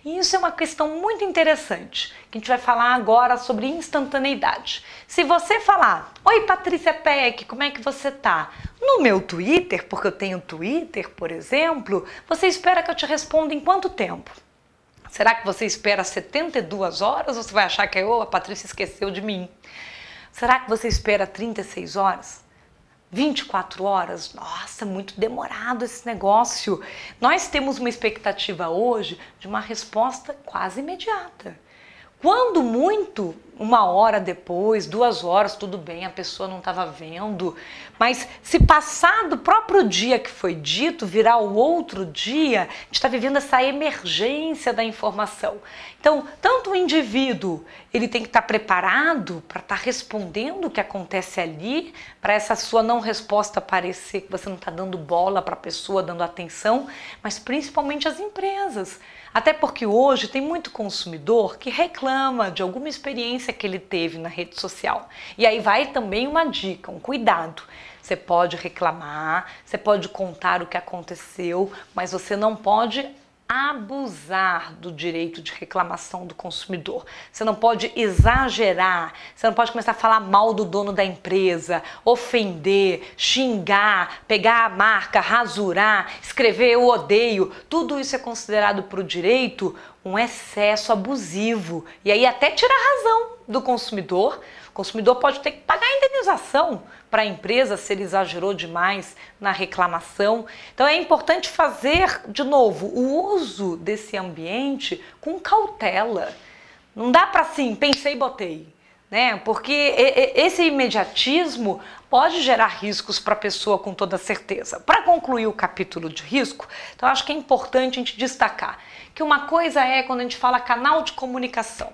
E isso é uma questão muito interessante, que a gente vai falar agora sobre instantaneidade. Se você falar, oi Patrícia Peck, como é que você tá? No meu Twitter, porque eu tenho Twitter, por exemplo, você espera que eu te responda em quanto tempo? Será que você espera 72 horas ou você vai achar que a Patrícia esqueceu de mim? Será que você espera 36 horas? 24 horas? Nossa, muito demorado esse negócio. Nós temos uma expectativa hoje de uma resposta quase imediata. Quando muito, 1 hora depois, 2 horas, tudo bem, a pessoa não estava vendo, mas se passar do próprio dia que foi dito, virar o outro dia, a gente está vivendo essa emergência da informação. Então, tanto o indivíduo, ele tem que estar preparado para estar respondendo o que acontece ali, para essa sua não resposta parecer que você não está dando bola para a pessoa, dando atenção, mas principalmente as empresas. Até porque hoje tem muito consumidor que reclama de alguma experiência que ele teve na rede social. E aí vai também uma dica, um cuidado. Você pode reclamar, você pode contar o que aconteceu, mas você não pode abusar do direito de reclamação do consumidor. Você não pode exagerar, você não pode começar a falar mal do dono da empresa, ofender, xingar, pegar a marca, rasurar, escrever eu odeio. Tudo isso é considerado por direito um excesso abusivo e aí até tira a razão do consumidor. O consumidor pode ter que pagar a indenização para a empresa se ele exagerou demais na reclamação. Então é importante fazer, de novo, o uso desse ambiente com cautela. Não dá para assim, pensei e botei, né? Porque esse imediatismo pode gerar riscos para a pessoa com toda certeza. Para concluir o capítulo de risco, então acho que é importante a gente destacar que uma coisa é quando a gente fala canal de comunicação.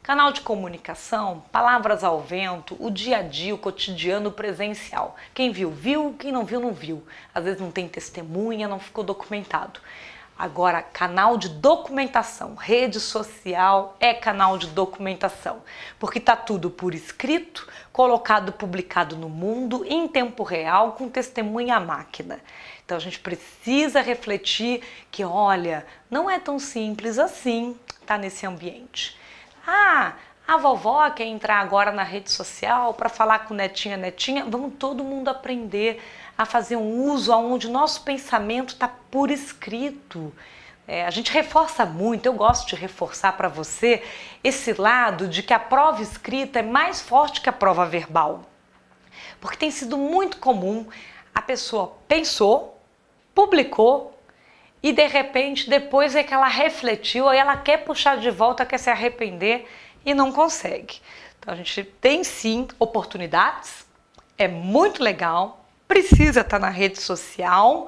Canal de comunicação, palavras ao vento, o dia a dia, o cotidiano, o presencial. Quem viu, viu, quem não viu, não viu. Às vezes não tem testemunha, não ficou documentado. Agora, canal de documentação, rede social é canal de documentação, porque está tudo por escrito, colocado, publicado no mundo, em tempo real, com testemunha à máquina. Então a gente precisa refletir que, olha, não é tão simples assim estar nesse ambiente. Ah, a vovó quer entrar agora na rede social para falar com netinha. Vamos todo mundo aprender a fazer um uso onde o nosso pensamento está por escrito. A gente reforça muito, eu gosto de reforçar para você esse lado de que a prova escrita é mais forte que a prova verbal. Porque tem sido muito comum a pessoa pensou, publicou, e de repente, depois é que ela refletiu, aí ela quer puxar de volta, quer se arrepender e não consegue. Então a gente tem sim oportunidades, é muito legal, precisa estar na rede social,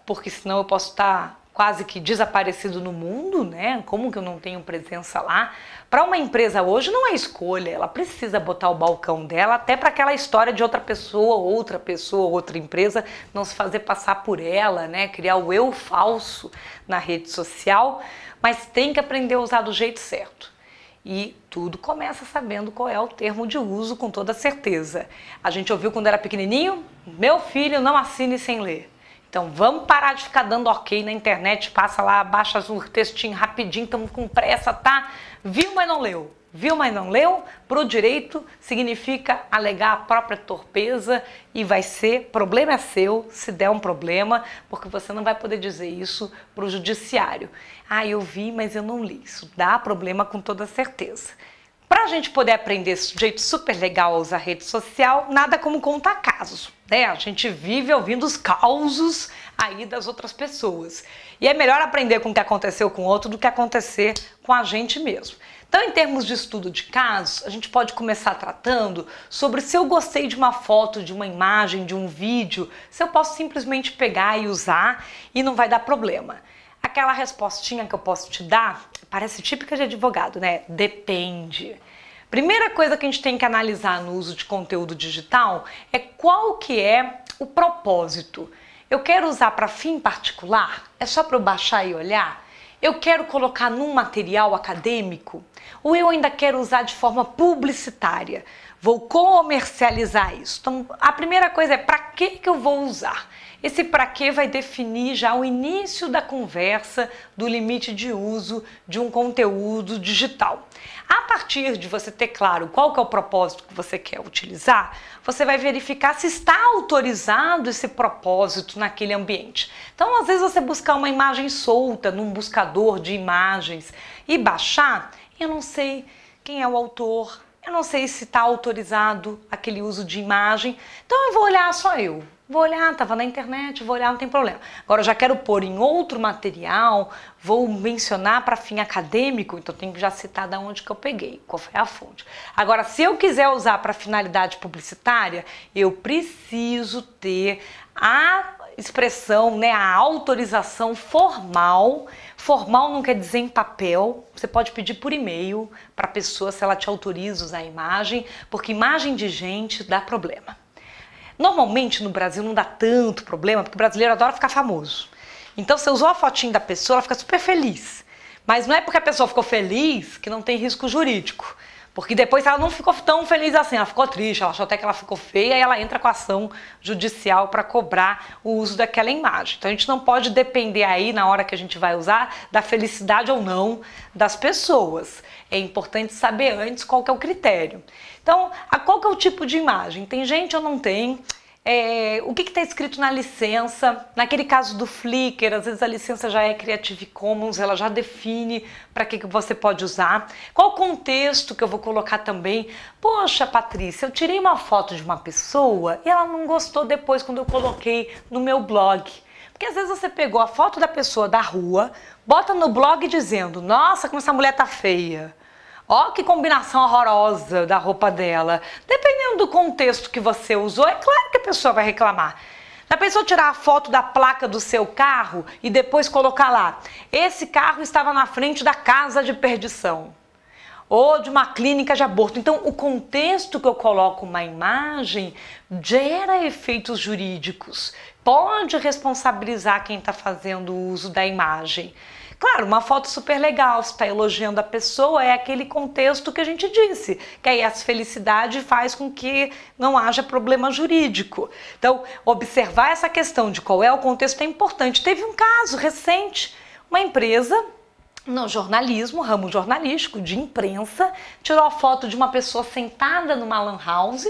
porque senão eu posso estar quase que desaparecido no mundo, né? Como que eu não tenho presença lá? Para uma empresa hoje não é escolha, ela precisa botar o balcão dela até para aquela história de outra pessoa, outra empresa não se fazer passar por ela, né? Criar o eu falso na rede social, mas tem que aprender a usar do jeito certo. E tudo começa sabendo qual é o termo de uso com toda certeza. A gente ouviu quando era pequenininho, meu filho não assine sem ler. Então vamos parar de ficar dando ok na internet, passa lá, baixa o textinho rapidinho, estamos com pressa, tá? Viu, mas não leu. Viu, mas não leu? Pro direito significa alegar a própria torpeza e vai ser, problema é seu se der um problema, porque você não vai poder dizer isso pro judiciário. Ah, eu vi, mas eu não li. Isso dá problema com toda certeza. Para a gente poder aprender esse jeito super legal a usar rede social, nada como contar casos, né? A gente vive ouvindo os causos aí das outras pessoas. E é melhor aprender com o que aconteceu com o outro do que acontecer com a gente mesmo. Então, em termos de estudo de casos, a gente pode começar tratando sobre se eu gostei de uma foto, de uma imagem, de um vídeo, se eu posso simplesmente pegar e usar e não vai dar problema. Aquela respostinha que eu posso te dar parece típica de advogado, né? Depende. Primeira coisa que a gente tem que analisar no uso de conteúdo digital é qual que é o propósito. Eu quero usar para fim particular? É só para eu baixar e olhar? Eu quero colocar num material acadêmico? Ou eu ainda quero usar de forma publicitária? Vou comercializar isso. Então, a primeira coisa é para que eu vou usar? Esse para que vai definir já o início da conversa do limite de uso de um conteúdo digital. A partir de você ter claro qual que é o propósito que você quer utilizar, você vai verificar se está autorizado esse propósito naquele ambiente. Então, às vezes você buscar uma imagem solta num buscador de imagens e baixar, eu não sei quem é o autor, eu não sei se está autorizado aquele uso de imagem, então eu vou olhar só eu. Vou olhar, estava na internet, vou olhar, não tem problema. Agora eu já quero pôr em outro material, vou mencionar para fim acadêmico, então tenho que já citar de onde que eu peguei, qual foi a fonte. Agora, se eu quiser usar para finalidade publicitária, eu preciso ter a expressão, né, a autorização formal. Formal não quer dizer em papel, você pode pedir por e-mail para a pessoa se ela te autoriza a usar a imagem, porque imagem de gente dá problema. Normalmente no Brasil não dá tanto problema, porque o brasileiro adora ficar famoso. Então você usou a fotinho da pessoa, ela fica super feliz. Mas não é porque a pessoa ficou feliz que não tem risco jurídico. Porque depois ela não ficou tão feliz assim, ela ficou triste, ela achou até que ela ficou feia e ela entra com a ação judicial para cobrar o uso daquela imagem. Então a gente não pode depender aí, na hora que a gente vai usar, da felicidade ou não das pessoas. É importante saber antes qual que é o critério. Então, qual que é o tipo de imagem? Tem gente ou não tem? O que está escrito na licença? Naquele caso do Flickr, às vezes a licença já é Creative Commons, ela já define para que você pode usar. Qual o contexto que eu vou colocar também? Poxa, Patrícia, eu tirei uma foto de uma pessoa e ela não gostou depois quando eu coloquei no meu blog. Porque às vezes você pegou a foto da pessoa da rua, bota no blog dizendo, nossa, como essa mulher tá feia. Ó, que combinação horrorosa da roupa dela. Dependendo do contexto que você usou, é claro que a pessoa vai reclamar. Já pensou tirar a foto da placa do seu carro e depois colocar lá, esse carro estava na frente da casa de perdição ou de uma clínica de aborto. Então, o contexto que eu coloco uma imagem gera efeitos jurídicos. Pode responsabilizar quem está fazendo o uso da imagem. Claro, uma foto super legal, você está elogiando a pessoa, é aquele contexto que a gente disse, que aí a felicidade faz com que não haja problema jurídico. Então, observar essa questão de qual é o contexto é importante. Teve um caso recente, uma empresa no jornalismo, ramo jornalístico, de imprensa, tirou a foto de uma pessoa sentada numa lan house.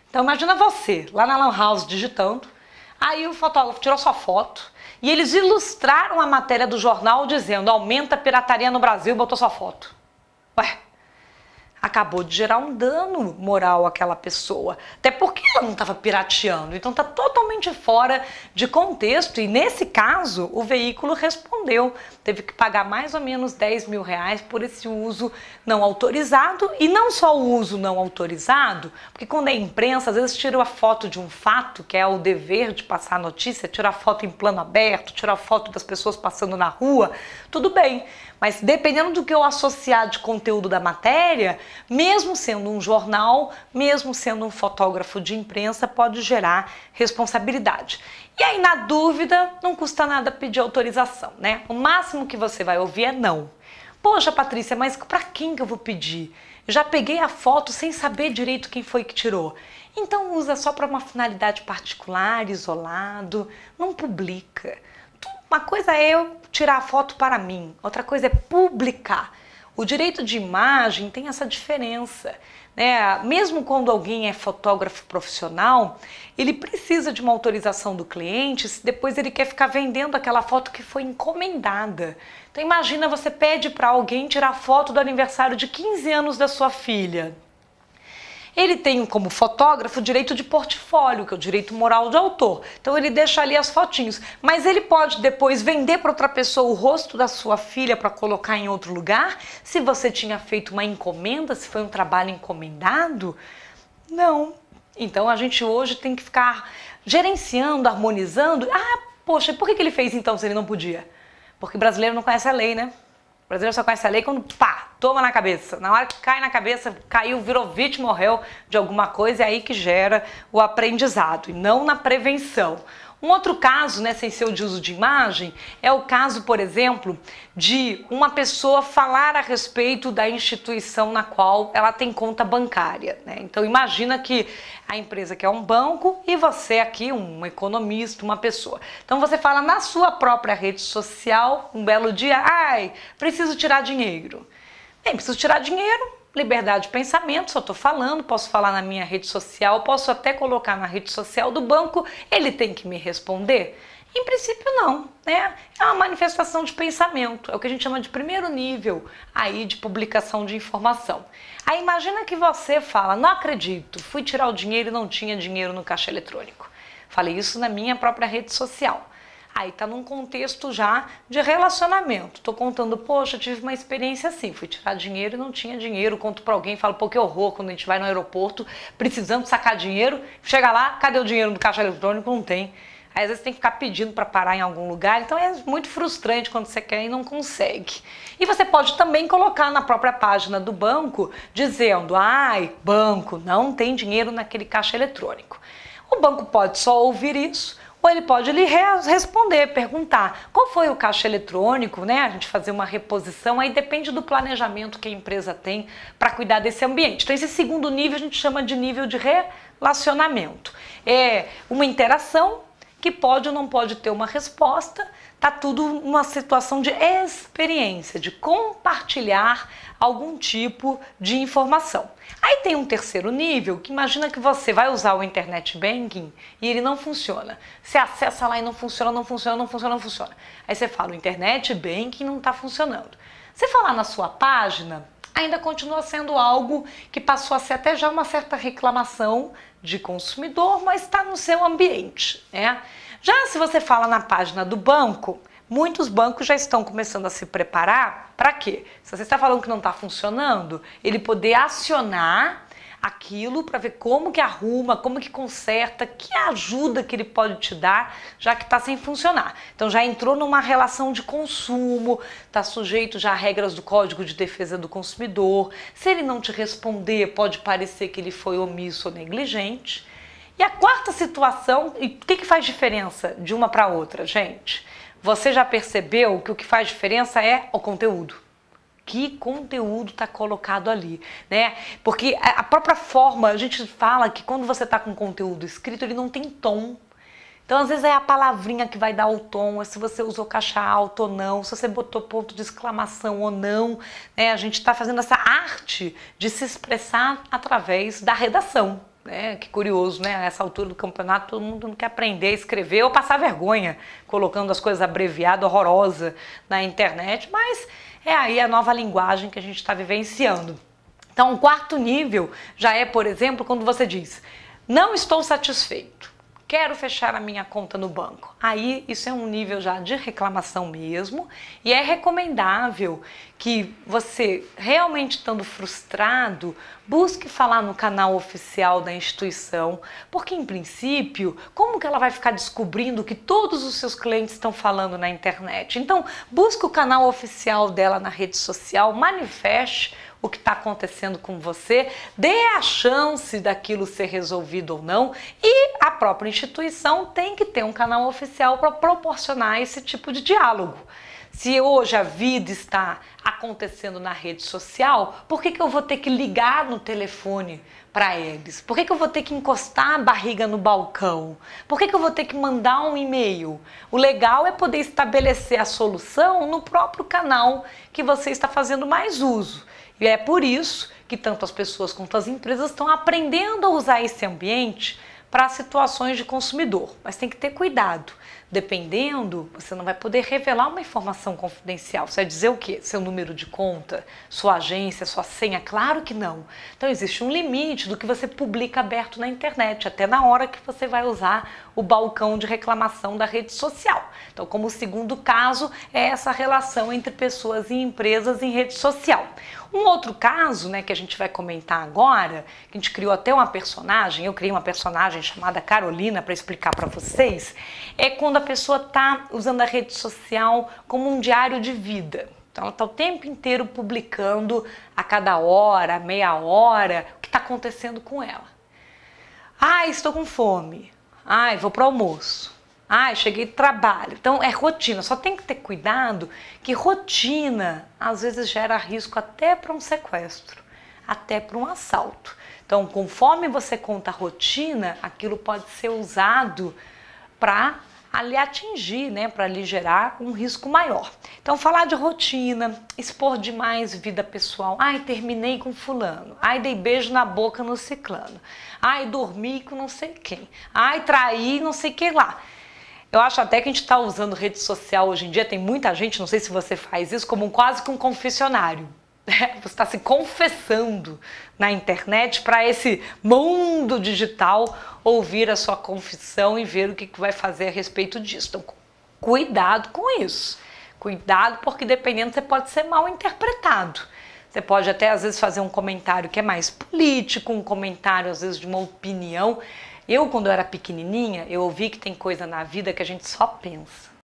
Então, imagina você, lá na lan house digitando, aí o fotógrafo tirou sua foto, e eles ilustraram a matéria do jornal dizendo aumenta a pirataria no Brasil, botou sua foto. Ué, acabou de gerar um dano moral àquela pessoa. Até porque ela não estava pirateando. Então está totalmente fora de contexto. E nesse caso, o veículo respondeu. Teve que pagar mais ou menos R$10.000 por esse uso não autorizado. E não só o uso não autorizado, porque quando é imprensa, às vezes tira a foto de um fato, que é o dever de passar a notícia, tira a foto em plano aberto, tira a foto das pessoas passando na rua, tudo bem. Mas dependendo do que eu associar de conteúdo da matéria, mesmo sendo um jornal, mesmo sendo um fotógrafo de imprensa, pode gerar responsabilidade. E aí, na dúvida, não custa nada pedir autorização, né? O máximo que você vai ouvir é não. Poxa, Patrícia, mas para quem que eu vou pedir? Eu já peguei a foto sem saber direito quem foi que tirou. Então usa só para uma finalidade particular, isolado, não publica. Uma coisa é eu tirar a foto para mim, outra coisa é publicar. O direito de imagem tem essa diferença, né? Mesmo quando alguém é fotógrafo profissional, ele precisa de uma autorização do cliente se depois ele quer ficar vendendo aquela foto que foi encomendada. Então imagina, você pede para alguém tirar foto do aniversário de 15 anos da sua filha. Ele tem como fotógrafo o direito de portfólio, que é o direito moral de autor. Então ele deixa ali as fotinhos. Mas ele pode depois vender para outra pessoa o rosto da sua filha para colocar em outro lugar? Se você tinha feito uma encomenda, se foi um trabalho encomendado? Não. Então a gente hoje tem que ficar gerenciando, harmonizando. Ah, poxa, por que ele fez então se ele não podia? Porque brasileiro não conhece a lei, né? O brasileiro só conhece a lei quando, pá, toma na cabeça. Na hora que cai na cabeça, caiu, virou vítima, morreu de alguma coisa, é aí que gera o aprendizado, e não na prevenção. Um outro caso, né, sem ser o de uso de imagem, é o caso, por exemplo, de uma pessoa falar a respeito da instituição na qual ela tem conta bancária, né? Então imagina que a empresa quer um banco e você aqui, um economista, uma pessoa. Então você fala na sua própria rede social, um belo dia, ai, preciso tirar dinheiro. Bem, preciso tirar dinheiro. Liberdade de pensamento, se eu estou falando, posso falar na minha rede social, posso até colocar na rede social do banco, ele tem que me responder? Em princípio não, né? É uma manifestação de pensamento, é o que a gente chama de primeiro nível aí de publicação de informação. Aí imagina que você fala, não acredito, fui tirar o dinheiro e não tinha dinheiro no caixa eletrônico. Falei isso na minha própria rede social. Aí tá num contexto já de relacionamento. Tô contando, poxa, tive uma experiência assim, fui tirar dinheiro e não tinha dinheiro. Conto pra alguém, falo, pô, que horror, quando a gente vai no aeroporto, precisando sacar dinheiro, chega lá, cadê o dinheiro no caixa eletrônico? Não tem. Aí às vezes tem que ficar pedindo para parar em algum lugar, então é muito frustrante quando você quer e não consegue. E você pode também colocar na própria página do banco, dizendo, ai, banco, não tem dinheiro naquele caixa eletrônico. O banco pode só ouvir isso, ou ele pode lhe responder, perguntar qual foi o caixa eletrônico, né? A gente fazer uma reposição, aí depende do planejamento que a empresa tem para cuidar desse ambiente. Então esse segundo nível a gente chama de nível de relacionamento. É uma interação que pode ou não pode ter uma resposta, tá tudo uma situação de experiência, de compartilhar algum tipo de informação. Aí tem um terceiro nível, que imagina que você vai usar o Internet Banking e ele não funciona. Você acessa lá e não funciona, não funciona, não funciona, não funciona. Aí você fala, o Internet Banking não está funcionando. Você falar na sua página, ainda continua sendo algo que passou a ser até já uma certa reclamação de consumidor, mas está no seu ambiente, né? Já se você fala na página do banco, muitos bancos já estão começando a se preparar para quê? Se você está falando que não está funcionando, ele poder acionar aquilo para ver como que arruma, como que conserta, que ajuda que ele pode te dar, já que está sem funcionar. Então já entrou numa relação de consumo, está sujeito já a regras do Código de Defesa do Consumidor. Se ele não te responder, pode parecer que ele foi omisso ou negligente. E a quarta situação, e o que faz diferença de uma para outra, gente? Você já percebeu que o que faz diferença é o conteúdo. Que conteúdo está colocado ali, né? Porque a própria forma, a gente fala que quando você está com conteúdo escrito, ele não tem tom. Então, às vezes é a palavrinha que vai dar o tom, é se você usou caixa alta ou não, se você botou ponto de exclamação ou não, né? A gente está fazendo essa arte de se expressar através da redação. Que curioso, né? A essa altura do campeonato todo mundo não quer aprender a escrever ou passar vergonha colocando as coisas abreviadas, horrorosa na internet, mas é aí a nova linguagem que a gente está vivenciando. Então, o quarto nível já é, por exemplo, quando você diz, não estou satisfeito, quero fechar a minha conta no banco. Aí isso é um nível já de reclamação mesmo e é recomendável que você, realmente estando frustrado, busque falar no canal oficial da instituição, porque em princípio, como que ela vai ficar descobrindo que todos os seus clientes estão falando na internet? Então, busque o canal oficial dela na rede social, manifeste o que está acontecendo com você, dê a chance daquilo ser resolvido ou não, e a própria instituição tem que ter um canal oficial para proporcionar esse tipo de diálogo. Se hoje a vida está acontecendo na rede social, por que eu vou ter que ligar no telefone para eles? Por que eu vou ter que encostar a barriga no balcão? Por que eu vou ter que mandar um e-mail? O legal é poder estabelecer a solução no próprio canal que você está fazendo mais uso. E é por isso que tanto as pessoas quanto as empresas estão aprendendo a usar esse ambiente para situações de consumidor. Mas tem que ter cuidado. Dependendo, você não vai poder revelar uma informação confidencial. Você vai dizer o quê? Seu número de conta, sua agência, sua senha? Claro que não. Então existe um limite do que você publica aberto na internet, até na hora que você vai usar o balcão de reclamação da rede social. Então, como segundo caso, é essa relação entre pessoas e empresas em rede social. Um outro caso, né, que a gente vai comentar agora, que a gente criou até uma personagem, eu criei uma personagem chamada Carolina para explicar para vocês, é quando a pessoa está usando a rede social como um diário de vida. Então ela está o tempo inteiro publicando a cada hora, meia hora, o que está acontecendo com ela. Ai, estou com fome. Ai, vou para o almoço. Ah, cheguei do trabalho. Então é rotina. Só tem que ter cuidado que rotina às vezes gera risco até para um sequestro, até para um assalto. Então, conforme você conta a rotina, aquilo pode ser usado para lhe atingir, né, para lhe gerar um risco maior. Então, falar de rotina, expor demais vida pessoal. Ai, terminei com fulano. Ai, dei beijo na boca no ciclano. Ai, dormi com não sei quem. Ai, traí não sei quem lá. Eu acho até que a gente está usando rede social hoje em dia, tem muita gente, não sei se você faz isso, como quase que um confessionário. Você está se confessando na internet para esse mundo digital ouvir a sua confissão e ver o que vai fazer a respeito disso. Então, cuidado com isso. Cuidado, porque dependendo você pode ser mal interpretado. Você pode até às vezes fazer um comentário que é mais político, um comentário às vezes de uma opinião. Eu, quando eu era pequenininha, eu ouvi que tem coisa na vida que a gente só pensa.